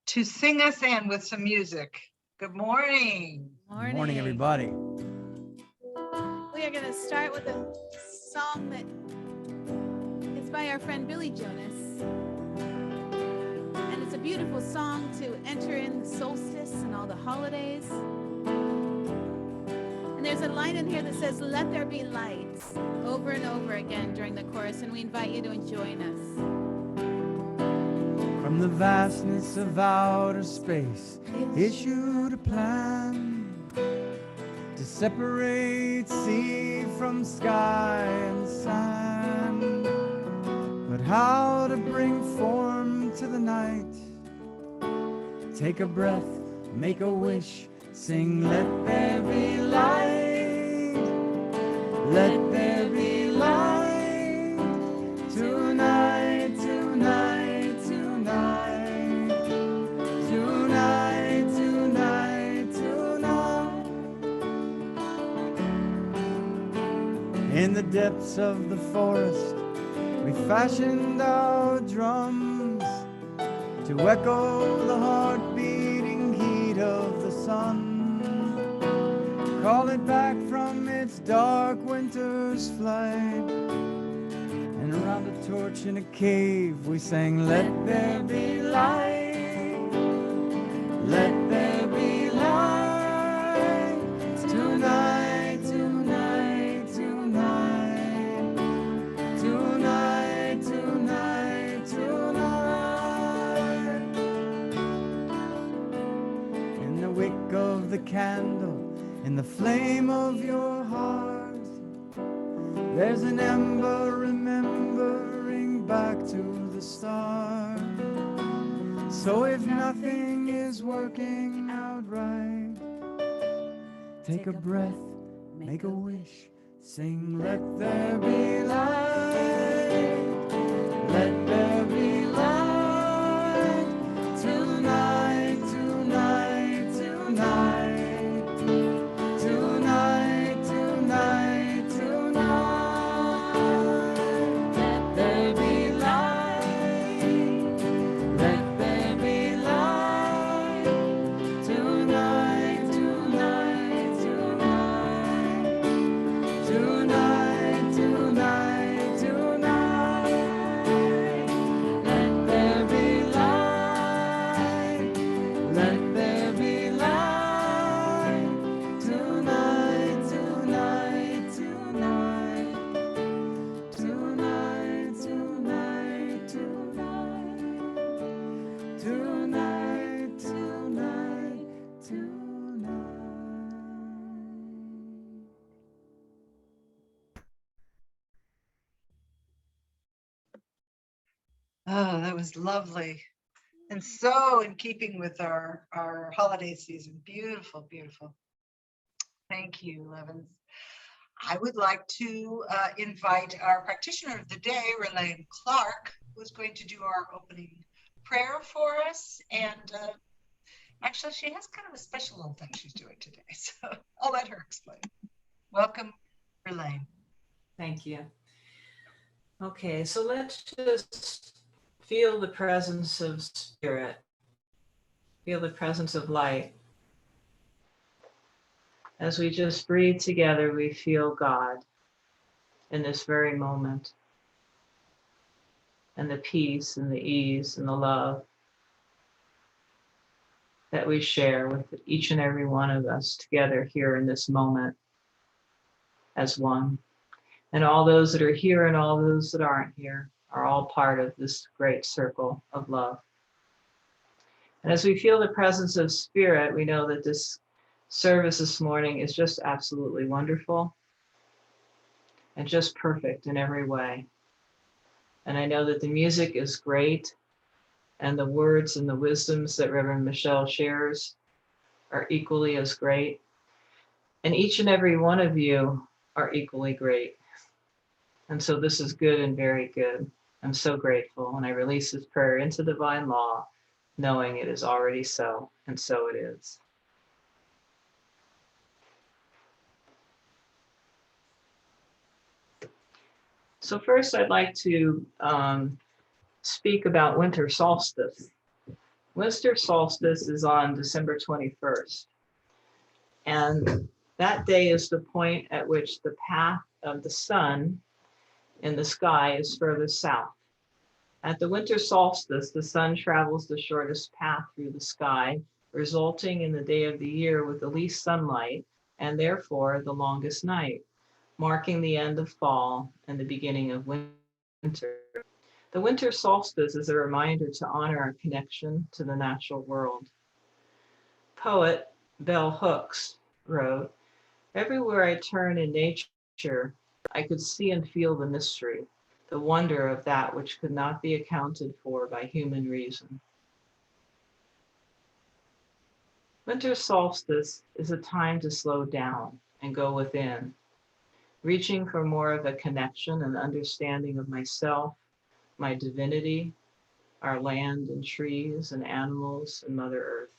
to sing us in with some music. Good morning. Good morning, everybody. We are going to start with a song that is by our friend Billy Jonas. And it's a beautiful song to enter in the solstice and all the holidays. And there's a line in here that says, "Let there be light," over and over again during the chorus, and we invite you to join us. From the vastness of outer space, issued a plan to separate sea from sky and sand. But how to bring form to the night? Take a breath, make a wish, sing, "Let there be light, let there be light, tonight, tonight, tonight, tonight, tonight, tonight." In the depths of the forest, we fashioned our drums to echo the heart-beating heat of the sun. Call it back from its dark winter's flight. And around a torch in a cave we sang, "Let there be light, let there be light, tonight, tonight, tonight, tonight, tonight, tonight." In the wick of the candle, in the flame of your heart, there's an ember remembering back to the start. So if nothing is working out right, take a breath, make a wish, sing, "Let there be light, let there be light, tonight, tonight, tonight, tonight, tonight, tonight. Let there be light, let there be light, tonight, tonight, tonight, tonight, tonight, tonight. Let there be light, let there be light, tonight, tonight, tonight, tonight, tonight, tonight, tonight, tonight, tonight. Oh, that was lovely. And so in keeping with our holiday season. Beautiful, beautiful. Thank you, Levins. I would like to invite our practitioner of the day, Ralane Clarke, who's going to do our opening prayer for us. And actually, she has kind of a special little thing she's doing today. So I'll let her explain. Welcome, Ralane. Thank you. Okay, so let's just feel the presence of spirit, feel the presence of light. As we just breathe together, we feel God in this very moment, and the peace and the ease and the love that we share with each and every one of us together here in this moment as one. And all those that are here and all those that aren't here are all part of this great circle of love. And as we feel the presence of spirit, we know that this service this morning is just absolutely wonderful and just perfect in every way. And I know that the music is great, and the words and the wisdoms that Reverend Michelle shares are equally as great. And each and every one of you are equally great. And so this is good and very good. I'm so grateful. And I release this prayer into divine law, knowing it is already so, and so it is. So first, I'd like to speak about winter solstice. Winter solstice is on December 21st. And that day is the point at which the path of the sun in the sky is furthest south. At the winter solstice, the sun travels the shortest path through the sky, resulting in the day of the year with the least sunlight and therefore the longest night, marking the end of fall and the beginning of winter. The winter solstice is a reminder to honor our connection to the natural world. Poet Bell Hooks wrote, "Everywhere I turn in nature, I could see and feel the mystery, the wonder of that which could not be accounted for by human reason." Winter solstice is a time to slow down and go within, reaching for more of a connection and understanding of myself, my divinity, our land and trees and animals and Mother Earth.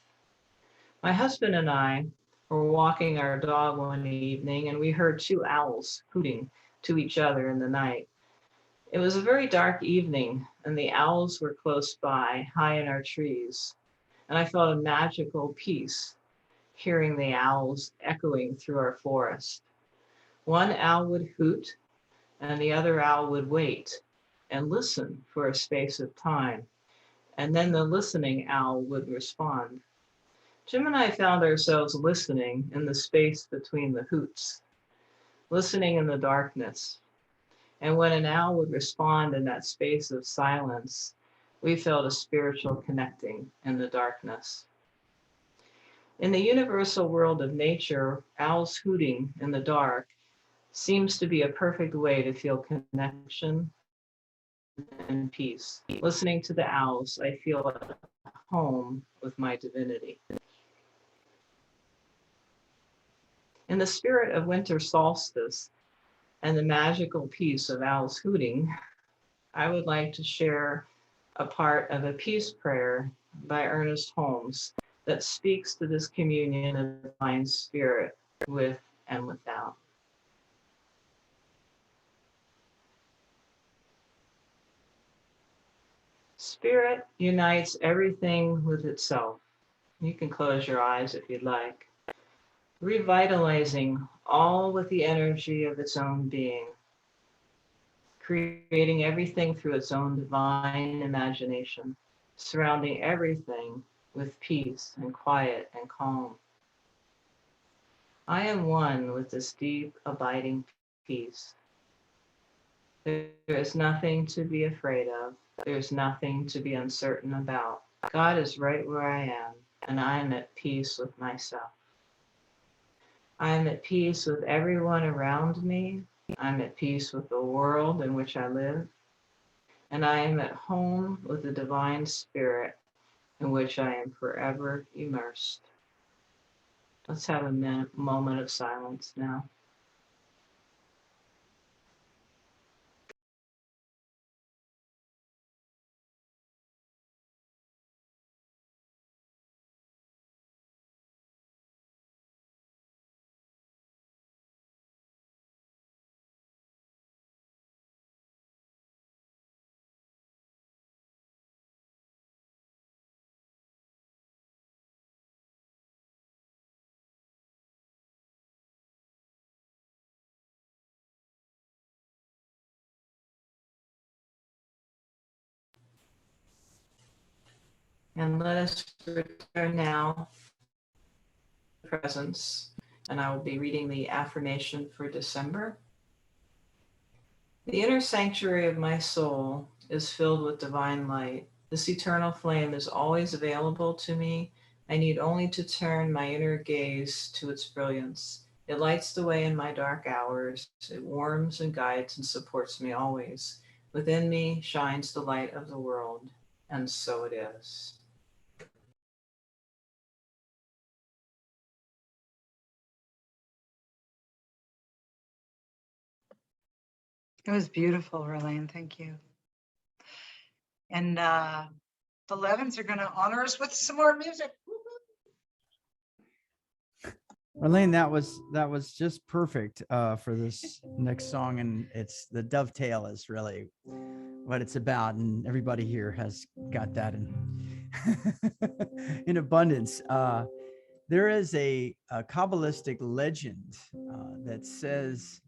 My husband and I were walking our dog one evening and we heard two owls hooting to each other in the night. It was a very dark evening and the owls were close by, high in our trees, and I felt a magical peace hearing the owls echoing through our forest. One owl would hoot and the other owl would wait and listen for a space of time, and then the listening owl would respond. Jim and I found ourselves listening in the space between the hoots, listening in the darkness. And when an owl would respond in that space of silence, we felt a spiritual connecting in the darkness. In the universal world of nature, owls hooting in the dark seems to be a perfect way to feel connection and peace. Listening to the owls, I feel at home with my divinity. In the spirit of winter solstice and the magical peace of owls hooting, I would like to share a part of a peace prayer by Ernest Holmes that speaks to this communion of divine spirit with and without. Spirit unites everything with itself. You can close your eyes if you'd like. Revitalizing all with the energy of its own being, creating everything through its own divine imagination, surrounding everything with peace and quiet and calm. I am one with this deep, abiding peace. There is nothing to be afraid of. There is nothing to be uncertain about. God is right where I am, and I am at peace with myself. I am at peace with everyone around me. I'm at peace with the world in which I live. And I am at home with the divine spirit in which I am forever immersed. Let's have a moment of silence now. And let us return now to presence. And I will be reading the affirmation for December. The inner sanctuary of my soul is filled with divine light. This eternal flame is always available to me. I need only to turn my inner gaze to its brilliance. It lights the way in my dark hours. It warms and guides and supports me always. Within me shines the light of the world, and so it is. It was beautiful, Ralane. Thank you. And the Levins are going to honor us with some more music. Ralane, that was just perfect for this next song, and it's the dovetail is really what it's about, and everybody here has got that in in abundance. There is a Kabbalistic legend that says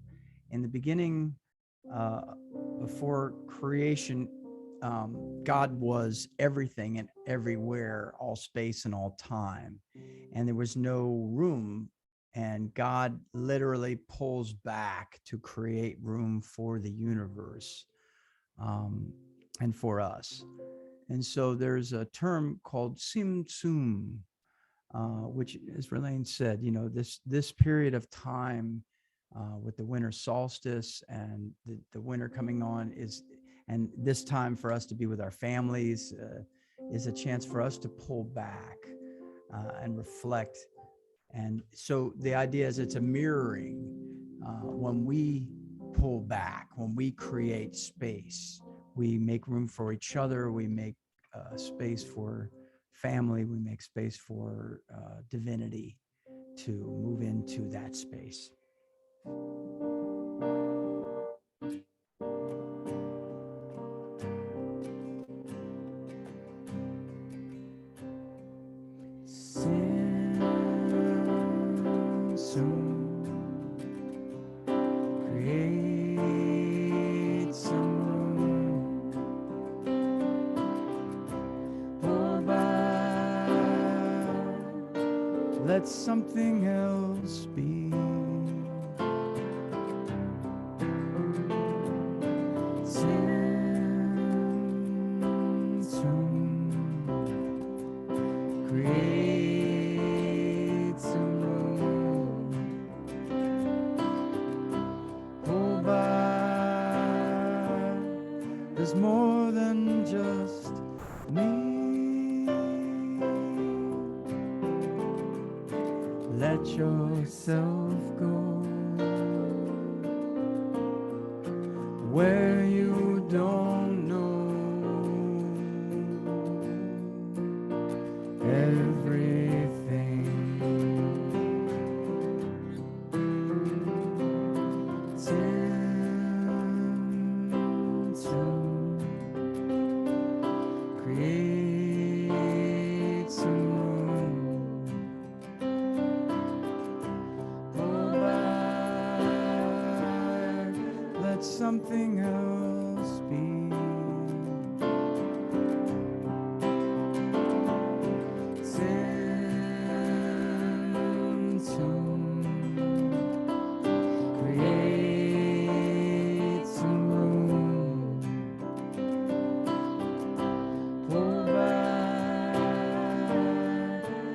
in the beginning, before creation, God was everything and everywhere, all space and all time, and there was no room. And God literally pulls back to create room for the universe, and for us. And so there's a term called Tzimtzum, which, as Ralane said, this period of time with the winter solstice and the winter coming on and this time for us to be with our families is a chance for us to pull back and reflect. And so the idea is it's a mirroring. When we pull back, when we create space, we make room for each other, we make space for family, we make space for divinity to move into that space. Create some room. Hold back. Let something else be. Create some room. Hold back. There's more than just me. Let yourself go where you don't know everything. Create some room. Hold back. Let something else be. Create some room. Hold back.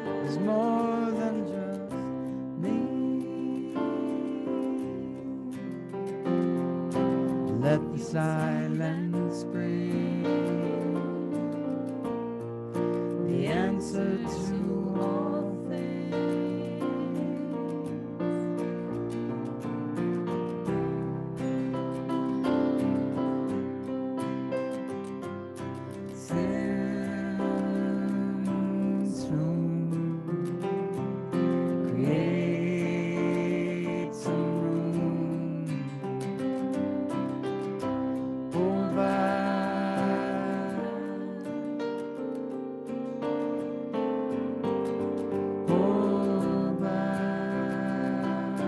There's more than just me. Let the silence bring the answer to all things. Create some room. Hold back. Hold back.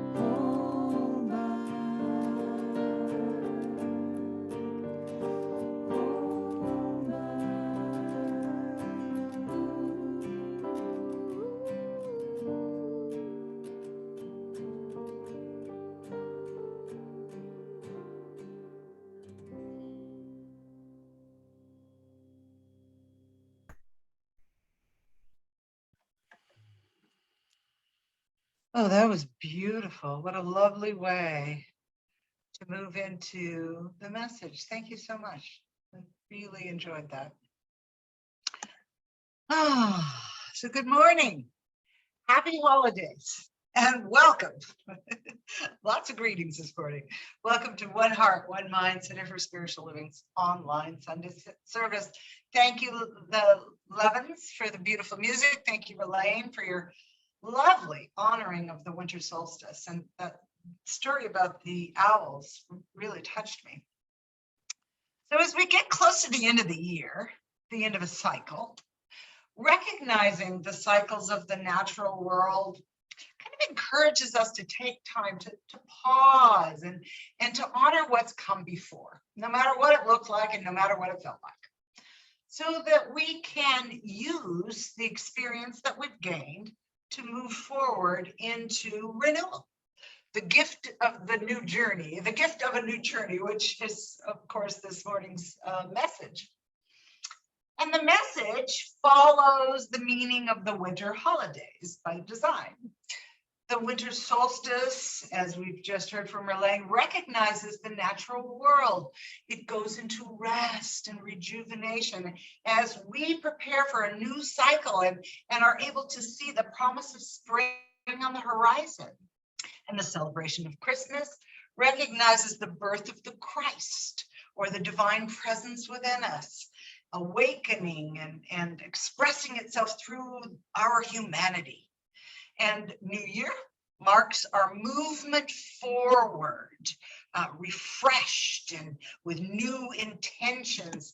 Hold back. Oh, that was beautiful. What a lovely way to move into the message. Thank you so much. I really enjoyed that. Ah, so good morning. Happy holidays. and welcome. Lots of greetings this morning. Welcome to One Heart, One Mind Center for Spiritual Living's online Sunday service. Thank you, the Levens, for the beautiful music. Thank you, Ralane, for your lovely honoring of the winter solstice. And that story about the owls really touched me. So as we get close to the end of the year, the end of a cycle, recognizing the cycles of the natural world kind of encourages us to take time to pause and to honor what's come before, no matter what it looked like and no matter what it felt like, so that we can use the experience that we've gained to move forward into renewal. The gift of the new journey, the gift of a new journey, which is, of course, this morning's message. And the message follows the meaning of the winter holidays by design. The winter solstice, as we've just heard from Ralane, recognizes the natural world. It goes into rest and rejuvenation as we prepare for a new cycle and are able to see the promise of spring on the horizon. And the celebration of Christmas recognizes the birth of the Christ, or the divine presence within us, awakening and expressing itself through our humanity. And New Year marks our movement forward, refreshed and with new intentions,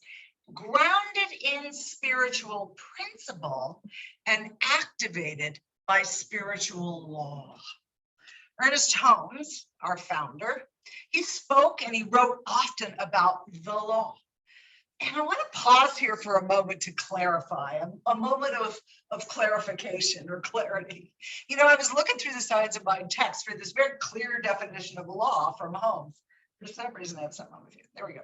grounded in spiritual principle and activated by spiritual law. Ernest Holmes, our founder, he spoke and he wrote often about the law. And I want to pause here for a moment to clarify, a moment of clarification or clarity. You know, I was looking through the Science of Mind text for this very clear definition of law from Holmes. For some reason, I have something with you. There we go.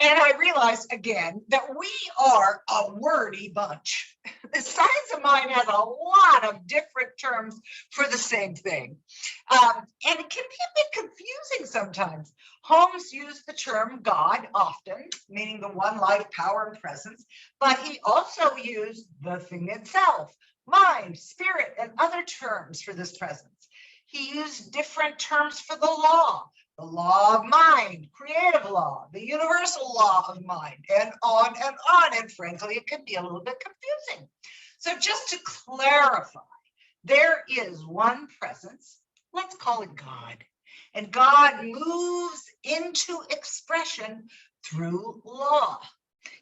And I realized again that we are a wordy bunch. The Science of Mind has a lot of different terms for the same thing. And it can be a bit confusing sometimes. Holmes used the term God often, meaning the one life, power, and presence, but he also used the thing itself, mind, spirit, and other terms for this presence. He used different terms for the law of mind, creative law, the universal law of mind, and on and on. And frankly, it can be a little bit confusing. So just to clarify, there is one presence, let's call it God. And God moves into expression through law.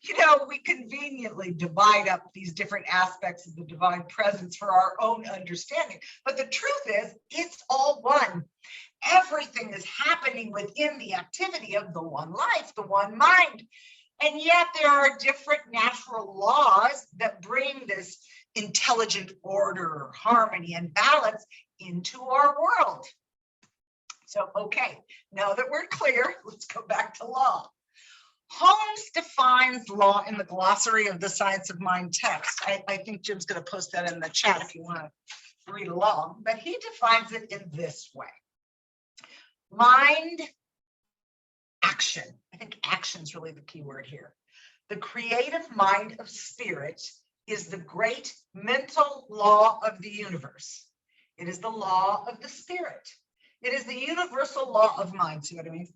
You know, we conveniently divide up these different aspects of the divine presence for our own understanding. But the truth is, it's all one. Everything is happening within the activity of the one life, the one mind. And yet there are different natural laws that bring this intelligent order, harmony, and balance into our world. So, okay, now that we're clear, let's go back to law. Holmes defines law in the glossary of the Science of Mind text. I think Jim's going to post that in the chat if you want to read along, but he defines it in this way. Mind, action. I think action is really the key word here. The creative mind of spirit is the great mental law of the universe. It is the law of the spirit. It is the universal law of mind. See what I mean?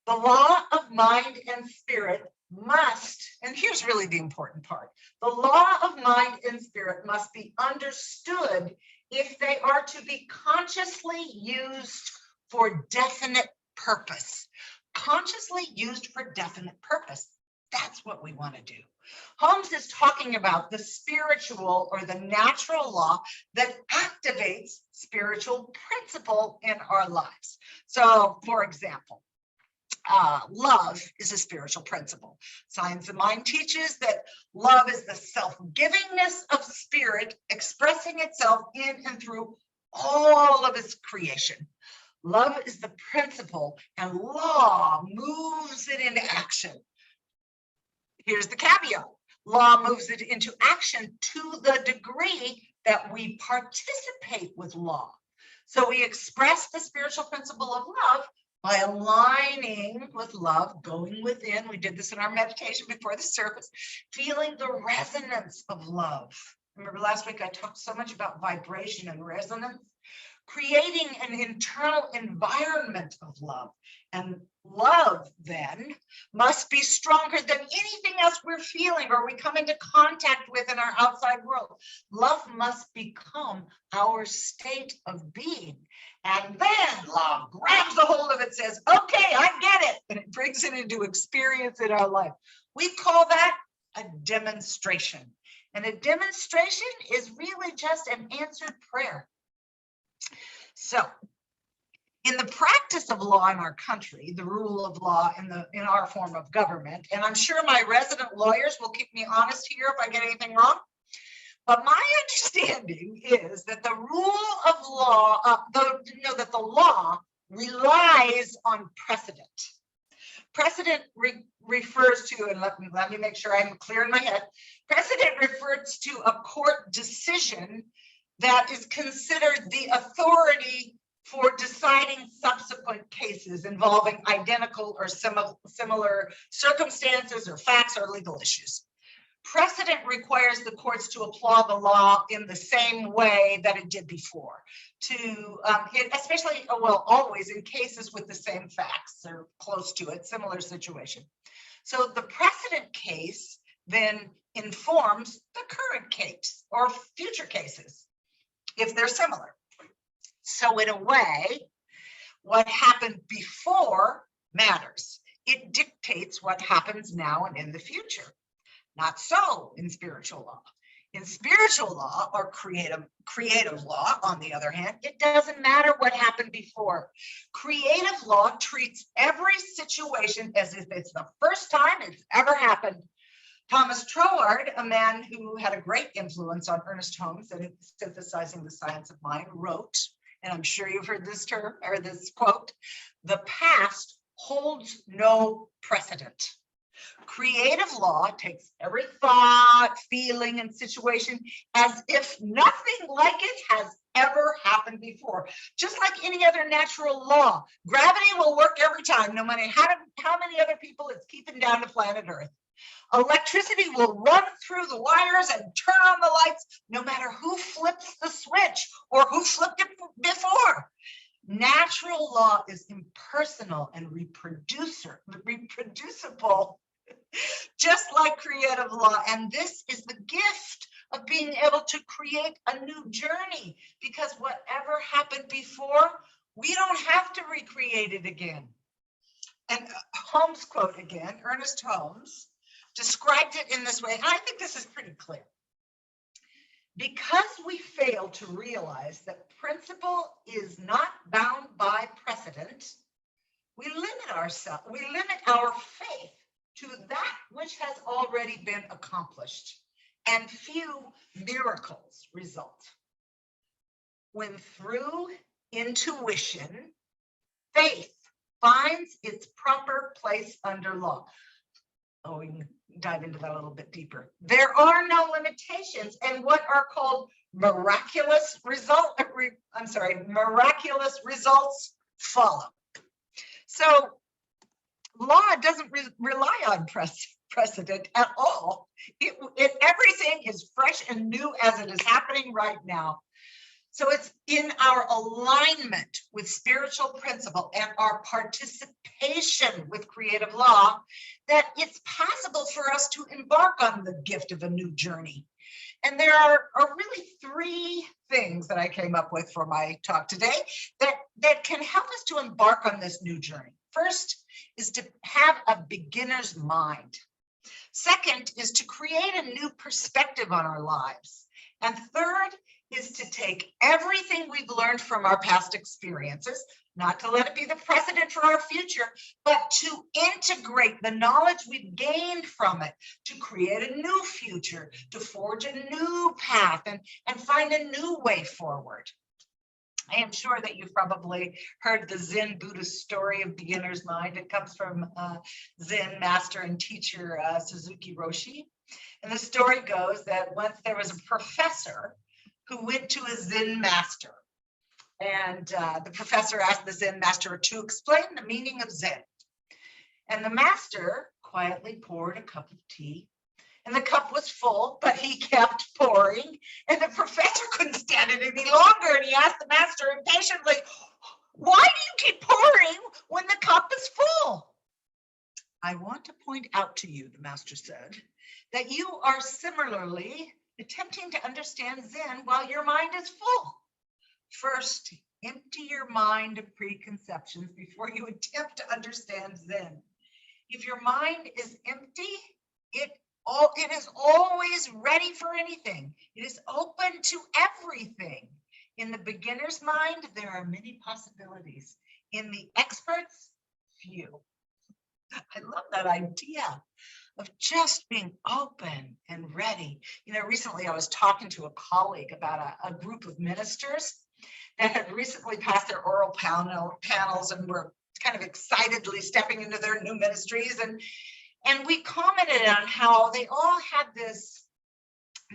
The law of mind and spirit must, and here's really the important part, the law of mind and spirit must be understood if they are to be consciously used for definite purpose. Consciously used for definite purpose. That's what we want to do. Holmes is talking about the spiritual or the natural law that activates spiritual principle in our lives. So, for example, love is a spiritual principle. Science of Mind teaches that love is the self-givingness of spirit expressing itself in and through all of its creation. Love is the principle, and law moves it into action. Here's the caveat. Law moves it into action to the degree that we participate with law. So we express the spiritual principle of love by aligning with love, going within. We did this in our meditation before the service, feeling the resonance of love. Remember last week I talked so much about vibration and resonance. creating an internal environment of love. And love then must be stronger than anything else we're feeling or we come into contact with in our outside world. Love must become our state of being. And then love grabs a hold of it, says, okay, I get it. And it brings it into experience in our life. We call that a demonstration. And a demonstration is really just an answered prayer. So, in the practice of law in our country, the rule of law in our form of government, and I'm sure my resident lawyers will keep me honest here if I get anything wrong, but my understanding is that the rule of law, that the law relies on precedent. Precedent refers to, and let me make sure I'm clear in my head, precedent refers to a court decision that is considered the authority for deciding subsequent cases involving identical or similar circumstances or facts or legal issues. Precedent requires the courts to apply the law in the same way that it did before, especially, well, always in cases with the same facts or close to it, similar situation. So the precedent case then informs the current case or future cases, if they're similar. So in a way, what happened before matters. It dictates what happens now and in the future. Not so in spiritual law. In spiritual law or creative law, on the other hand, it doesn't matter what happened before. Creative law treats every situation as if it's the first time it's ever happened. Thomas Troward, a man who had a great influence on Ernest Holmes in synthesizing the science of mind, wrote, and I'm sure you've heard this term or this quote, "The past holds no precedent." Creative law takes every thought, feeling, and situation as if nothing like it has ever happened before. Just like any other natural law, gravity will work every time, no matter how many other people it's keeping down to planet Earth. Electricity will run through the wires and turn on the lights, no matter who flips the switch or who flipped it before. Natural law is impersonal and reproducible, just like creative law. And this is the gift of being able to create a new journey, because whatever happened before, we don't have to recreate it again. And Holmes quote again, Ernest Holmes described it in this way, and I think this is pretty clear. Because we fail to realize that principle is not bound by precedent, we limit our faith to that which has already been accomplished, and few miracles result. When through intuition, faith finds its proper place under law. Oh, we can dive into that a little bit deeper. There are no limitations, and what are called miraculous results follow. So law doesn't rely on precedent at all. Everything is fresh and new as it is happening right now. So it's in our alignment with spiritual principle and our participation with creative law that it's possible for us to embark on the gift of a new journey. And there are really three things that I came up with for my talk today that can help us to embark on this new journey. First is to have a beginner's mind. Second is to create a new perspective on our lives. And third is to take everything we've learned from our past experiences, not to let it be the precedent for our future, but to integrate the knowledge we've gained from it to create a new future, to forge a new path and find a new way forward. I am sure that you've probably heard the Zen Buddhist story of beginner's mind. It comes from Zen master and teacher Suzuki Roshi. And the story goes that once there was a professor who went to a Zen master. And the professor asked the Zen master to explain the meaning of Zen. And the master quietly poured a cup of tea and the cup was full, but he kept pouring, and the professor couldn't stand it any longer, and he asked the master impatiently, "Why do you keep pouring when the cup is full?" "I want to point out to you," the master said, "that you are similarly attempting to understand Zen while your mind is full. First, empty your mind of preconceptions before you attempt to understand Zen. If your mind is empty, it is always ready for anything. It is open to everything. In the beginner's mind, there are many possibilities. In the expert's, few." I love that idea of just being open and ready. Recently I was talking to a colleague about a group of ministers that had recently passed their oral panels and were kind of excitedly stepping into their new ministries. And we commented on how they all had this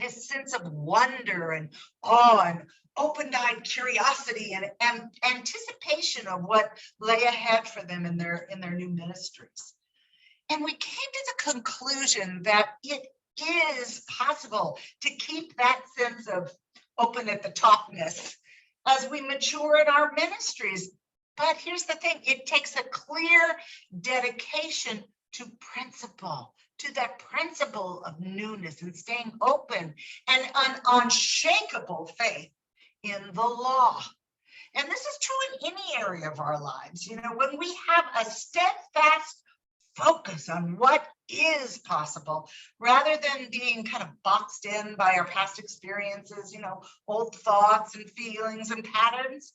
sense of wonder and awe and open-eyed curiosity and anticipation of what lay ahead for them in their new ministries. And we came to the conclusion that it is possible to keep that sense of open at the topness as we mature in our ministries. But here's the thing, it takes a clear dedication to principle, to that principle of newness and staying open and an unshakable faith in the law. And this is true in any area of our lives. When we have a steadfast focus on what is possible, rather than being kind of boxed in by our past experiences, old thoughts and feelings and patterns,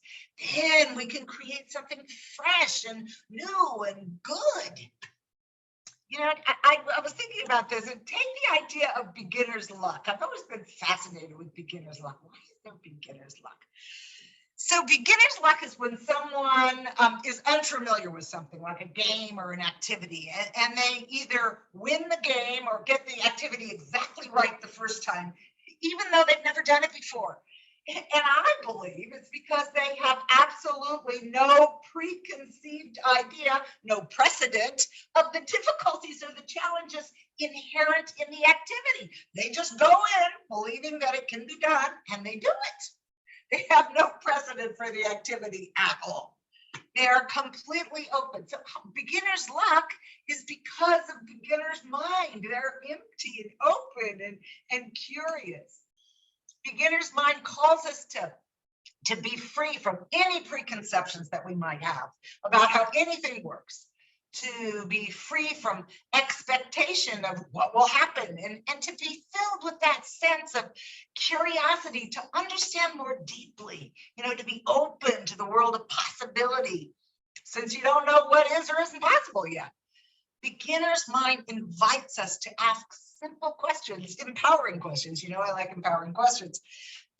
then we can create something fresh and new and good. I was thinking about this, and take the idea of beginner's luck. I've always been fascinated with beginner's luck. Why is there beginner's luck? So beginner's luck is when someone is unfamiliar with something like a game or an activity, and they either win the game or get the activity exactly right the first time, even though they've never done it before. And I believe it's because they have absolutely no preconceived idea, no precedent of the difficulties or the challenges inherent in the activity. They just go in believing that it can be done, and they do it. They have no precedent for the activity at all. They are completely open. So beginner's luck is because of beginner's mind. They're empty and open and curious. Beginner's mind calls us to be free from any preconceptions that we might have about how anything works, to be free from expectation of what will happen, and to be filled with that sense of curiosity to understand more deeply, to be open to the world of possibility, since you don't know what is or isn't possible yet. Beginner's mind invites us to ask simple questions, empowering questions. I like empowering questions.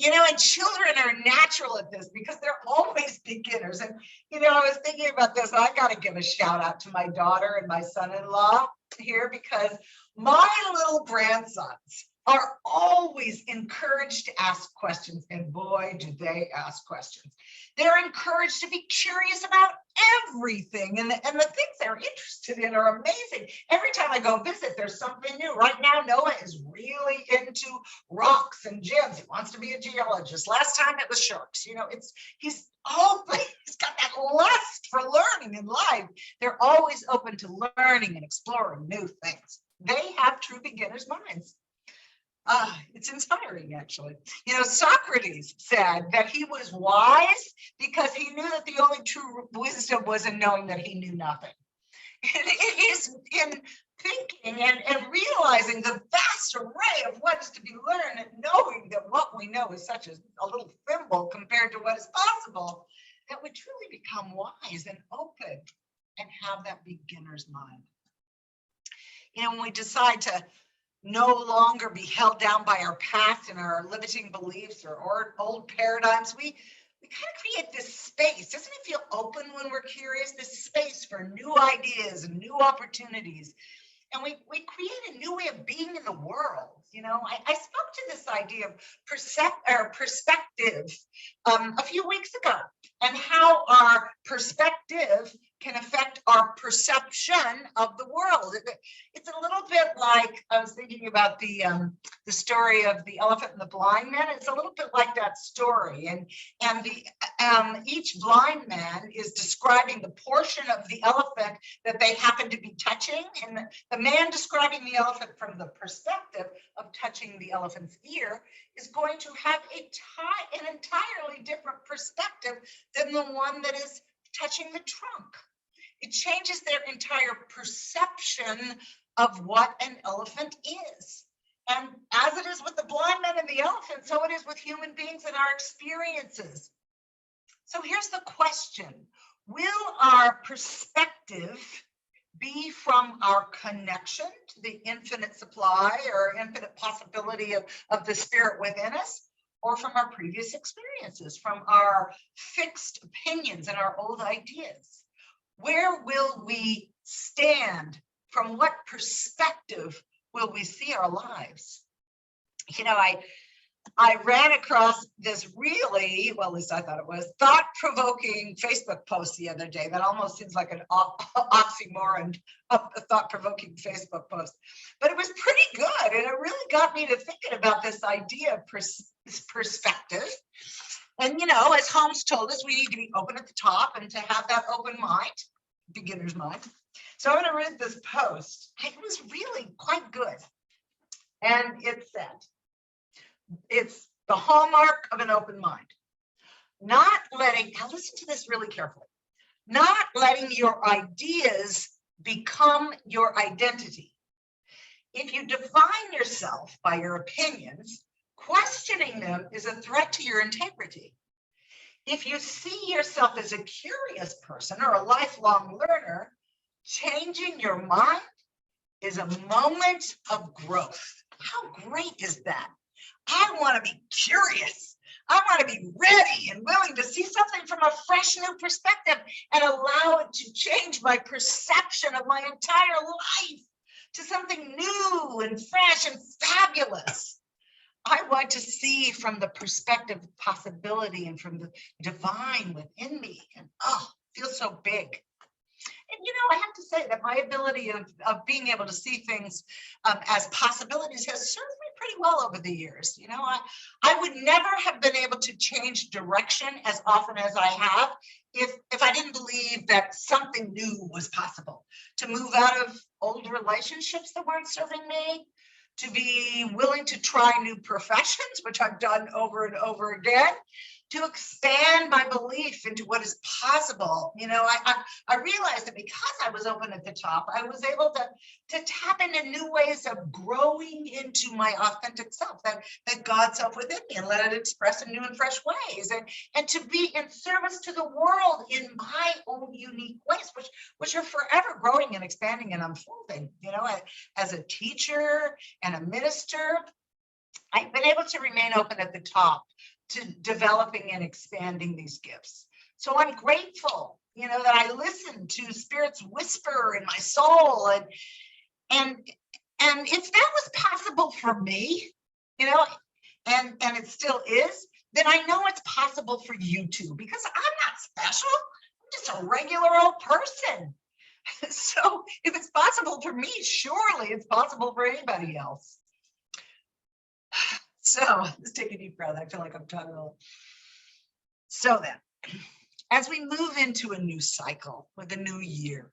And children are natural at this because they're always beginners. And, I was thinking about this, and I got to give a shout out to my daughter and my son-in-law here, because my little grandsons are always encouraged to ask questions. And boy, do they ask questions. They're encouraged to be curious about everything. And the things they're interested in are amazing. Every time I go visit, there's something new. Right now, Noah is really into rocks and gems. He wants to be a geologist. Last time it was sharks. He's open. He's got that lust for learning in life. They're always open to learning and exploring new things. They have true beginner's minds. It's inspiring, actually. Socrates said that he was wise because he knew that the only true wisdom was in knowing that he knew nothing. It is in thinking and realizing the vast array of what is to be learned, and knowing that what we know is such a little thimble compared to what is possible, that we truly become wise and open and have that beginner's mind. When we decide to no longer be held down by our past and our limiting beliefs or old paradigms, we kind of create this space. Doesn't it feel open when we're curious? This space for new ideas and new opportunities. and we create a new way of being in the world. I spoke to this idea of perspective a few weeks ago, and how our perspective can affect our perception of the world. It's a little bit like, I was thinking about the story of the elephant and the blind man. It's a little bit like that story, and each blind man is describing the portion of the elephant that they happen to be touching, and the man describing the elephant from the perspective of touching the elephant's ear is going to have an entirely different perspective than the one that is touching the trunk. It changes their entire perception of what an elephant is. And as it is with the blind man and the elephant, so it is with human beings and our experiences. So here's the question: will our perspective be from our connection to the infinite supply or infinite possibility of the spirit within us, or from our previous experiences, from our fixed opinions and our old ideas? Where will we stand? From what perspective will we see our lives? I ran across this really, well, at least I thought it was, thought-provoking Facebook post the other day that almost seems like an oxymoron, a thought-provoking Facebook post. But it was pretty good, and it really got me to thinking about this idea of perspective. And, as Holmes told us, we need to be open at the top and to have that open mind, beginner's mind. So I'm going to read this post. It was really quite good. And it said, it's the hallmark of an open mind. Now listen to this really carefully, not letting your ideas become your identity. If you define yourself by your opinions, questioning them is a threat to your integrity. If you see yourself as a curious person or a lifelong learner, changing your mind is a moment of growth. How great is that? I want to be curious. I want to be ready and willing to see something from a fresh new perspective and allow it to change my perception of my entire life to something new and fresh and fabulous. I want to see from the perspective of possibility and from the divine within me. And feels so big. And I have to say that my ability of being able to see things as possibilities has served me pretty well over the years. I would never have been able to change direction as often as I have if I didn't believe that something new was possible. To move out of old relationships that weren't serving me, to be willing to try new professions, which I've done over and over again, to expand my belief into what is possible. I realized that because I was open at the top, I was able to tap into new ways of growing into my authentic self, that God's self within me, and let it express in new and fresh ways, and to be in service to the world in my own unique ways, which are forever growing and expanding and unfolding. As a teacher and a minister, I've been able to remain open at the top to developing and expanding these gifts. So I'm grateful, that I listen to Spirit's whisper in my soul, and if that was possible for me, and it still is, then I know it's possible for you too, because I'm not special. I'm just a regular old person. So if it's possible for me, surely it's possible for anybody else. So let's take a deep breath. I feel like I'm talking a little. So then, as we move into a new cycle with a new year,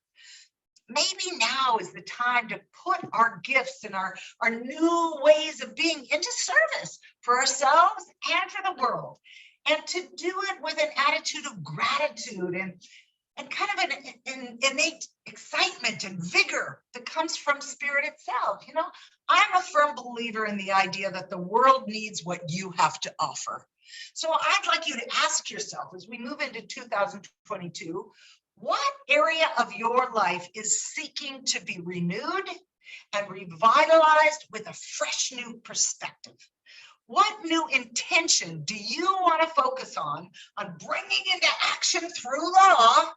maybe now is the time to put our gifts and our new ways of being into service for ourselves and for the world, and to do it with an attitude of gratitude and kind of an innate excitement and vigor that comes from Spirit itself. I'm a firm believer in the idea that the world needs what you have to offer. So I'd like you to ask yourself, as we move into 2022, what area of your life is seeking to be renewed and revitalized with a fresh new perspective? What new intention do you want to focus on bringing into action through law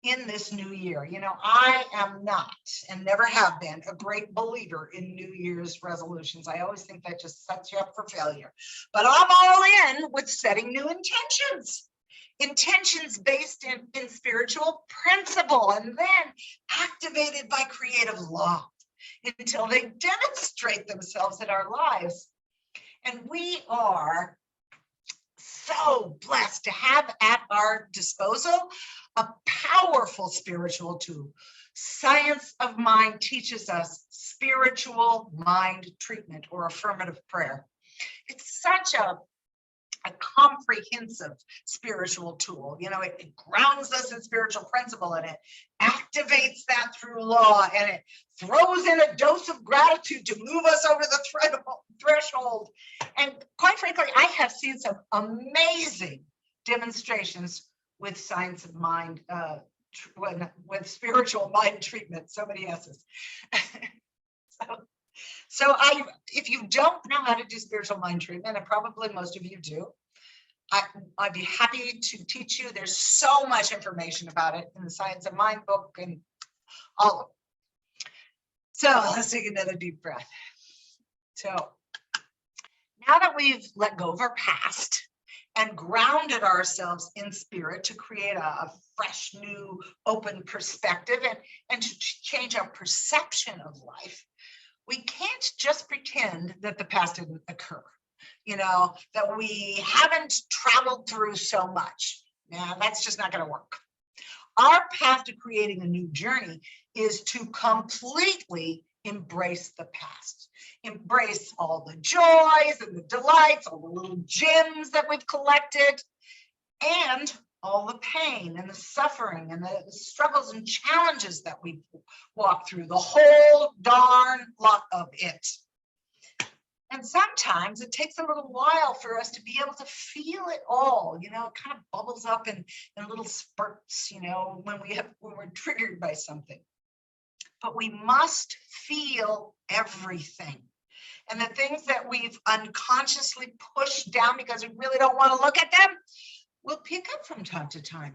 in this new year. You know, I am not and never have been a great believer in New Year's resolutions. I always think that just sets you up for failure. But I'm all in with setting new intentions. Intentions based in spiritual principle and then activated by creative law until they demonstrate themselves in our lives. And we are so blessed to have at our disposal a powerful spiritual tool. Science of Mind teaches us spiritual mind treatment or affirmative prayer. It's such a comprehensive spiritual tool. You know, it grounds us in spiritual principle and it activates that through law and it throws in a dose of gratitude to move us over the threshold. And quite frankly, I have seen some amazing demonstrations with science of mind, with spiritual mind treatment. So many S's. So if you don't know how to do spiritual mind treatment, and probably most of you do, I'd be happy to teach you. There's so much information about it in the Science of Mind book and all of it. So let's take another deep breath. So now that we've let go of our past and grounded ourselves in spirit to create a fresh, new, open perspective and to change our perception of life, we can't just pretend that the past didn't occur, you know, that we haven't traveled through so much. Now, that's just not going to work. Our path to creating a new journey is to completely embrace the past, embrace all the joys and the delights, all the little gems that we've collected, and all the pain and the suffering and the struggles and challenges that we walk through, the whole darn lot of it. And sometimes it takes a little while for us to be able to feel it all. You know, it kind of bubbles up in little spurts, you know, when we're triggered by something. But we must feel everything. And the things that we've unconsciously pushed down because we really don't want to look at them, we'll pick up from time to time.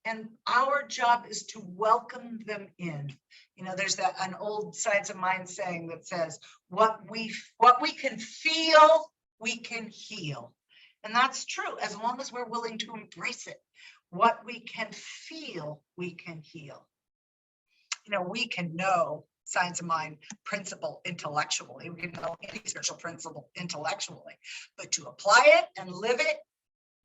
And our job is to welcome them in. You know, there's an old Science of Mind saying that says, what we can feel, we can heal. And that's true, as long as we're willing to embrace it. What we can feel, we can heal. You know, we can know Science of Mind principle intellectually. We can know any spiritual principle intellectually. But to apply it and live it,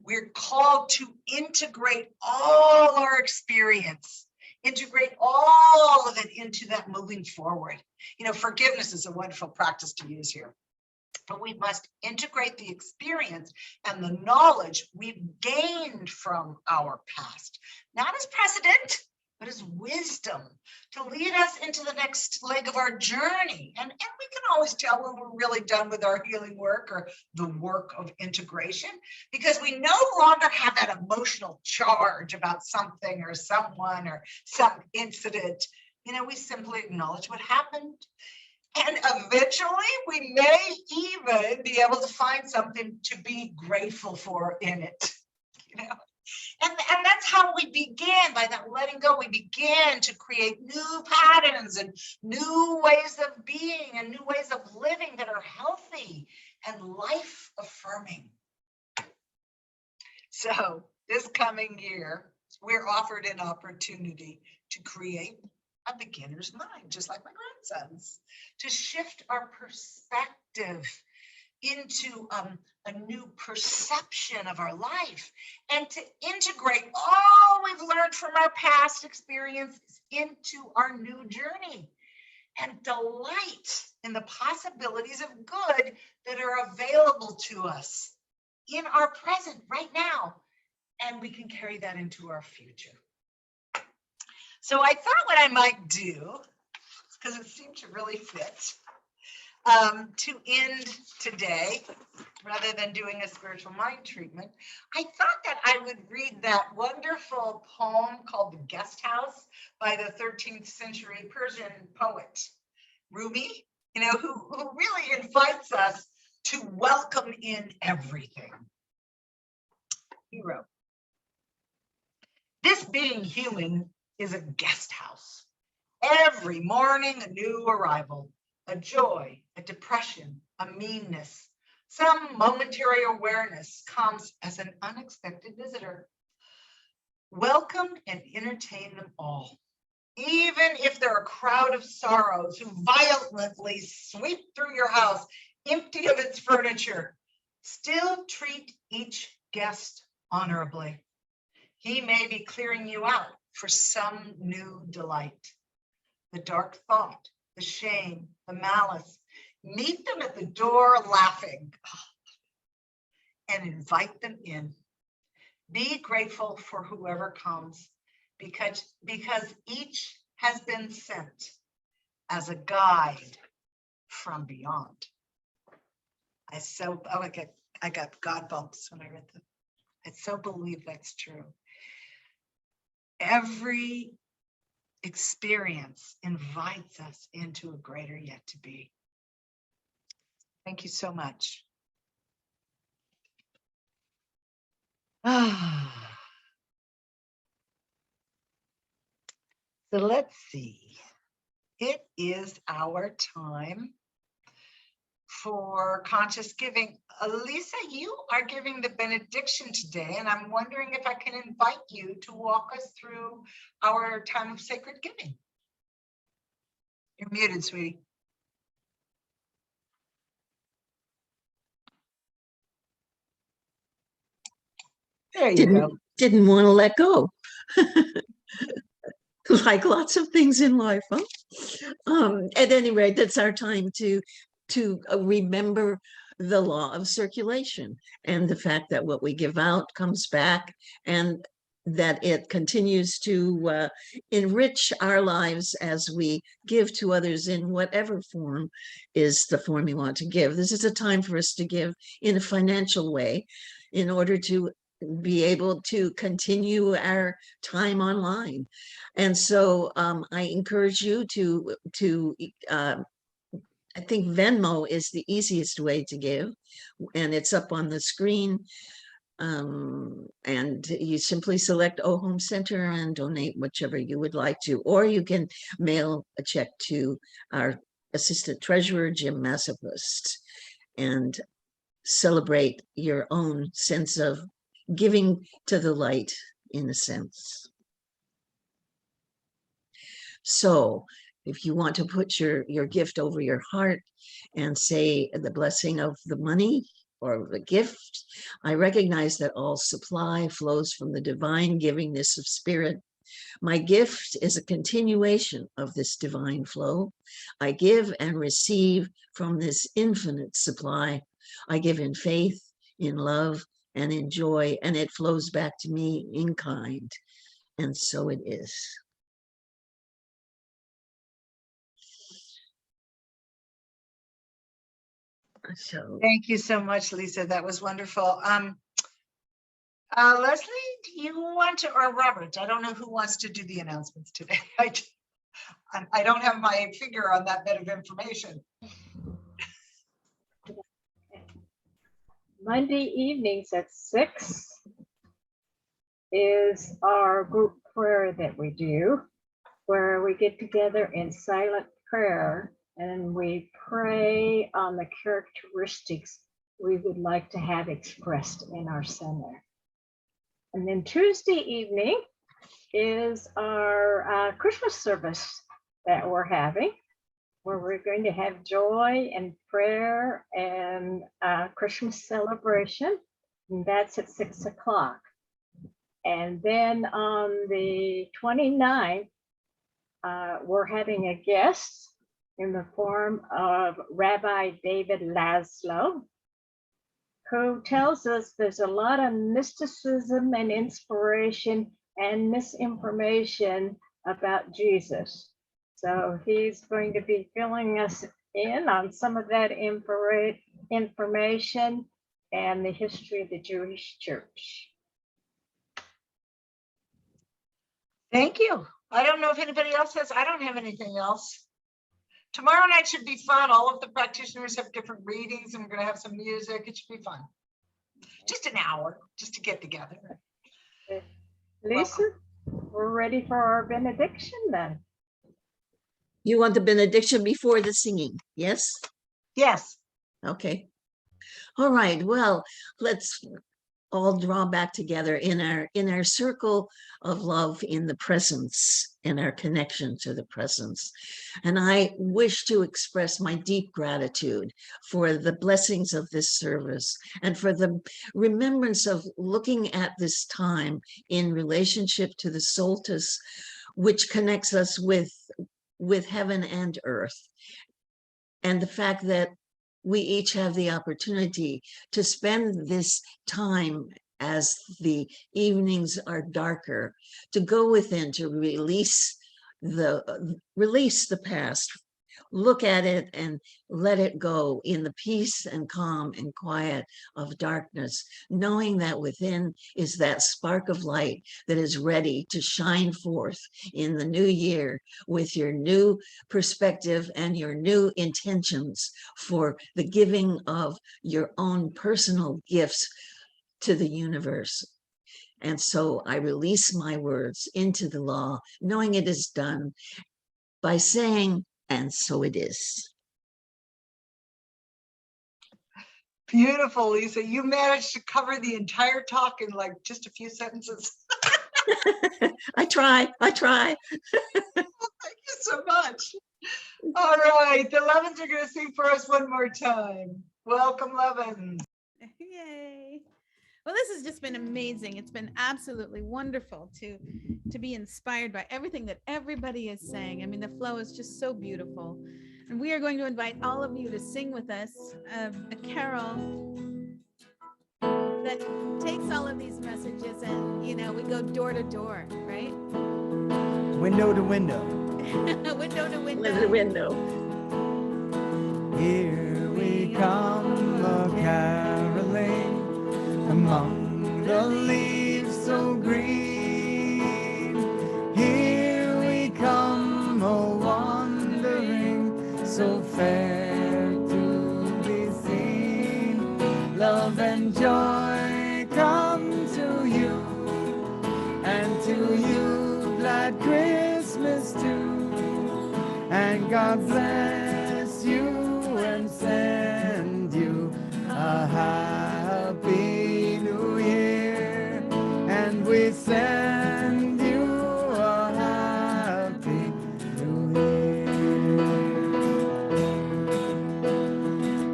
we're called to integrate all our experience, integrate all of it into that moving forward. You know, forgiveness is a wonderful practice to use here. But we must integrate the experience and the knowledge we've gained from our past, not as precedent, but as wisdom to lead us into the next leg of our journey. And we can always tell when we're really done with our healing work or the work of integration, because we no longer have that emotional charge about something or someone or some incident. You know, we simply acknowledge what happened. And eventually we may even be able to find something to be grateful for in it, you know. And that's how we begin. By that letting go, we begin to create new patterns and new ways of being and new ways of living that are healthy and life affirming. So this coming year, we're offered an opportunity to create a beginner's mind, just like my grandsons, to shift our perspective into a new perception of our life and to integrate all we've learned from our past experiences into our new journey and delight in the possibilities of good that are available to us in our present right now. And we can carry that into our future. So I thought what I might do, because it seemed to really fit, to end today, rather than doing a spiritual mind treatment, I thought that I would read that wonderful poem called The Guest House by the 13th century Persian poet, Rumi, you know, who really invites us to welcome in everything. He wrote, "This being human is a guest house. Every morning, a new arrival, a joy, a depression, a meanness, some momentary awareness comes as an unexpected visitor. Welcome and entertain them all. Even if they're a crowd of sorrows who violently sweep through your house, empty of its furniture, still treat each guest honorably. He may be clearing you out for some new delight. The dark thought, the shame, the malice, meet them at the door laughing and invite them in. Be grateful for whoever comes because each has been sent as a guide from beyond. I got God bumps when I read that. I so believe that's true. Every experience invites us into a greater yet to be. Thank you so much. So let's see. It is our time for conscious giving. Lisa, you are giving the benediction today, and I'm wondering if I can invite you to walk us through our time of sacred giving. You're muted, sweetie. There you go. Didn't want to let go. Like lots of things in life, huh? At any rate, that's our time to remember the law of circulation and the fact that what we give out comes back, and that it continues to enrich our lives as we give to others in whatever form is the form you want to give. This is a time for us to give in a financial way in order to be able to continue our time online. And so I encourage you to I think Venmo is the easiest way to give, and it's up on the screen. And you simply select O Home Center and donate whichever you would like to, or you can mail a check to our Assistant Treasurer, Jim Massapust, and celebrate your own sense of giving to the light, in a sense. So if you want to put your gift over your heart and say the blessing of the money or the gift, I recognize that all supply flows from the divine givingness of spirit. My gift is a continuation of this divine flow. I give and receive from this infinite supply. I give in faith, in love, and in joy, and it flows back to me in kind. And so it is. So Thank you so much, Lisa. That was wonderful. Leslie, do you want to, or Robert? I don't know who wants to do the announcements today. I don't have my finger on that bit of information. Monday evenings at 6 is our group prayer that we do, where we get together in silent prayer and we pray on the characteristics we would like to have expressed in our center. And then Tuesday evening is our Christmas service that we're having, where we're going to have joy and prayer and Christmas celebration. And that's at 6 o'clock. And then on the 29th, we're having a guest in the form of Rabbi David Laszlo, who tells us there's a lot of mysticism and inspiration and misinformation about Jesus. So he's going to be filling us in on some of that information and the history of the Jewish church. Thank you. I don't know if anybody else has, I don't have anything else. Tomorrow night should be fun. All of the practitioners have different readings and we're going to have some music. It should be fun. Just an hour, just to get together. Lisa, we're ready for our benediction then. You want the benediction before the singing? Yes? Yes. Okay. All right. Well, let's all draw back together in our circle of love in the presence, in our connection to the presence. And I wish to express my deep gratitude for the blessings of this service and for the remembrance of looking at this time in relationship to the solstice, which connects us with heaven and earth. And the fact that we each have the opportunity to spend this time as the evenings are darker, to go within, to release the past, look at it and let it go in the peace and calm and quiet of darkness, knowing that within is that spark of light that is ready to shine forth in the new year with your new perspective and your new intentions for the giving of your own personal gifts to the universe. And so I release my words into the law, knowing it is done by saying, and so it is. Beautiful, Lisa. You managed to cover the entire talk in like just a few sentences. I try. Thank you so much. All right, the Levens are going to sing for us one more time. Welcome, Levens. Yay. Well, this has just been amazing. It's been absolutely wonderful to be inspired by everything that everybody is saying. I mean, the flow is just so beautiful. And we are going to invite all of you to sing with us a carol that takes all of these messages and, you know, we go door to door, right? Window to window. Window to With window. the window. Here we come a-caroling among the leaves so green. Here we come a-wandering, so fair to be seen. Love and joy come to you, and to you glad Christmas too. And God bless you and send you a happy new year. And we send you a happy new year.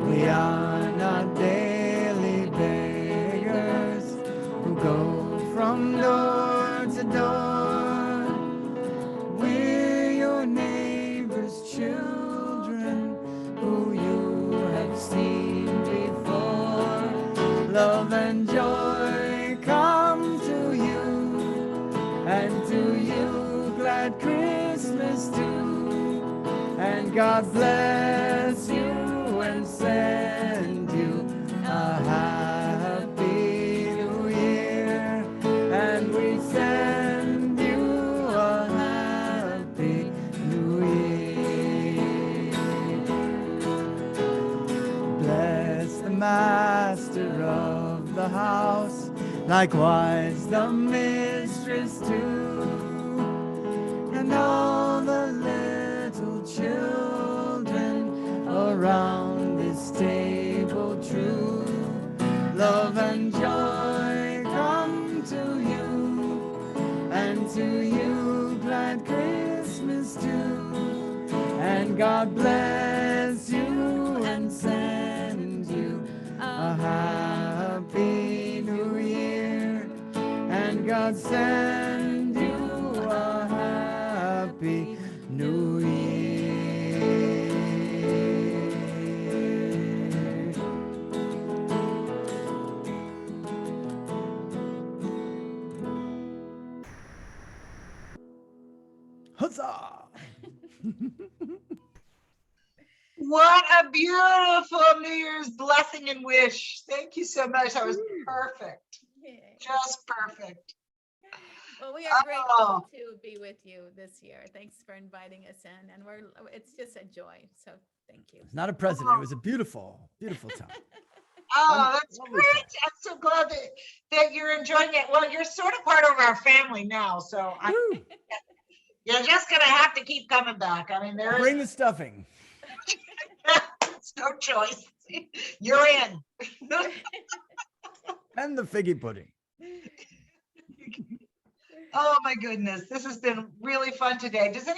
We are not daily beggars who go from door to door. We're your neighbor's children who you have seen before. Love and joy come to you, and to you glad Christmas too. And God bless you and send you a happy new year. And we send you a happy new year. Bless the master of the house, likewise the mistress too, and all the little children around this table true. Love and joy come to you, and to you glad Christmas too. And God bless you and send you a happy new year. And God send you a happy new year. Huzzah! What a beautiful New Year's blessing and wish. Thank you so much. That was perfect. Yay. Just perfect. Well, we are Oh. grateful to be with you this year. Thanks for inviting us in, and it's just a joy. So thank you. It's not a president. It was a beautiful, beautiful time. Oh, that's Lovely great. time. I'm so glad that that you're enjoying it. Well, you're sort of part of our family now, so Woo. you're just gonna have to keep coming back. I mean, there Bring is the stuffing. no choice. You're in. And the figgy pudding. Oh my goodness, this has been really fun today. Does anybody